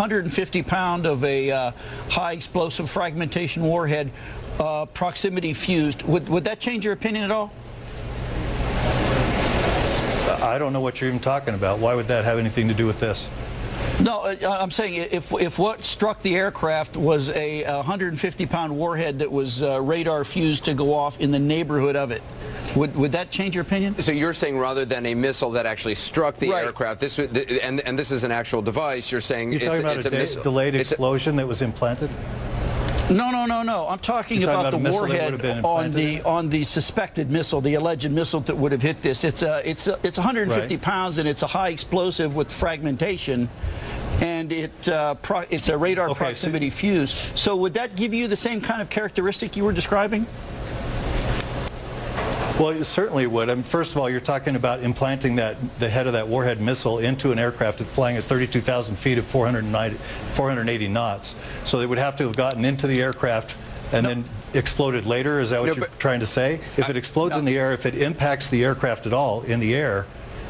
150 pound of a high explosive fragmentation warhead proximity fused. Would that change your opinion at all? I don't know what you're even talking about. Why would that have anything to do with this? No, I'm saying if what struck the aircraft was a 150-pound warhead that was radar fused to go off in the neighborhood of it, would that change your opinion? So you're saying rather than a missile that actually struck the aircraft, this and this is an actual device, you're saying you're talking about a delayed explosion that was implanted? No. I'm talking about the warhead on the suspected missile, the alleged missile that would have hit this. It's 150 pounds, and it's a high explosive with fragmentation, and it's a radar proximity fuse. So would that give you the same kind of characteristic you were describing? Well, it certainly would. I mean, first of all, you're talking about implanting the head of that warhead missile into an aircraft that's flying at 32,000 feet at 480 knots. So they would have to have gotten into the aircraft and then exploded later. Is that what you're trying to say? If it explodes in the air, if it impacts the aircraft at all in the air,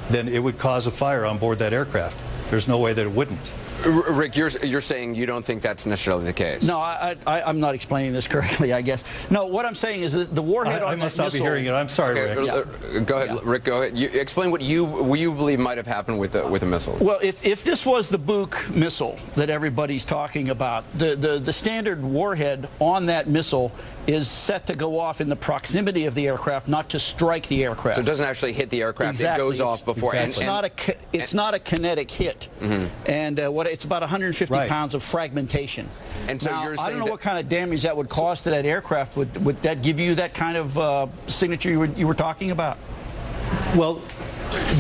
then it would cause a fire on board that aircraft. There's no way that it wouldn't. Rick, you're saying you don't think that's necessarily the case. No, I'm not explaining this correctly, I guess. No, what I'm saying is that the warhead on that missile... I must not be hearing it. I'm sorry, Rick. Go ahead, Rick, go ahead. Explain what you believe might have happened with a missile. Well, if this was the Buk missile that everybody's talking about, the standard warhead on that missile is set to go off in the proximity of the aircraft, not to strike the aircraft. So it doesn't actually hit the aircraft. Exactly. It goes off before. Exactly. It's not a kinetic hit. And it's about 150 pounds of fragmentation. And so now, you're saying I don't know what kind of damage that would cause to that aircraft. Would that give you that kind of signature you were talking about? Well,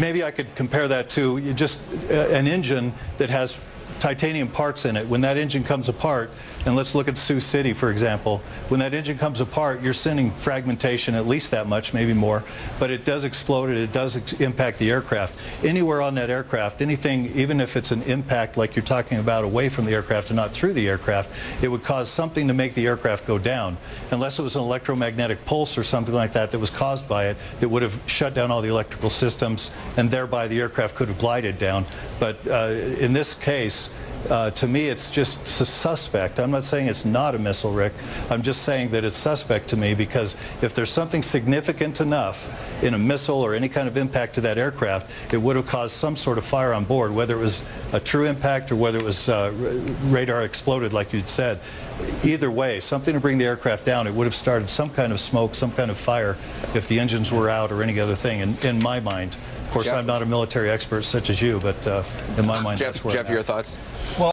maybe I could compare that to just an engine that has titanium parts in it. When that engine comes apart, and let's look at Sioux City, for example, when that engine comes apart, you're sending fragmentation at least that much, maybe more, but it does explode and it does impact the aircraft. Anywhere on that aircraft, anything, even if it's an impact like you're talking about away from the aircraft and not through the aircraft, it would cause something to make the aircraft go down. Unless it was an electromagnetic pulse or something like that that was caused by it, that would have shut down all the electrical systems, and thereby the aircraft could have glided down. But in this case, to me, it's just suspect. I'm not saying it's not a missile, Rick. I'm just saying that it's suspect to me, because if there's something significant enough in a missile or any kind of impact to that aircraft, it would have caused some sort of fire on board, whether it was a true impact or whether it was radar exploded, like you'd said. Either way, something to bring the aircraft down, it would have started some kind of smoke, some kind of fire, if the engines were out or any other thing, in my mind. Of course, I'm not a military expert such as you, but in my mind, that's where Jeff, your thoughts? Well,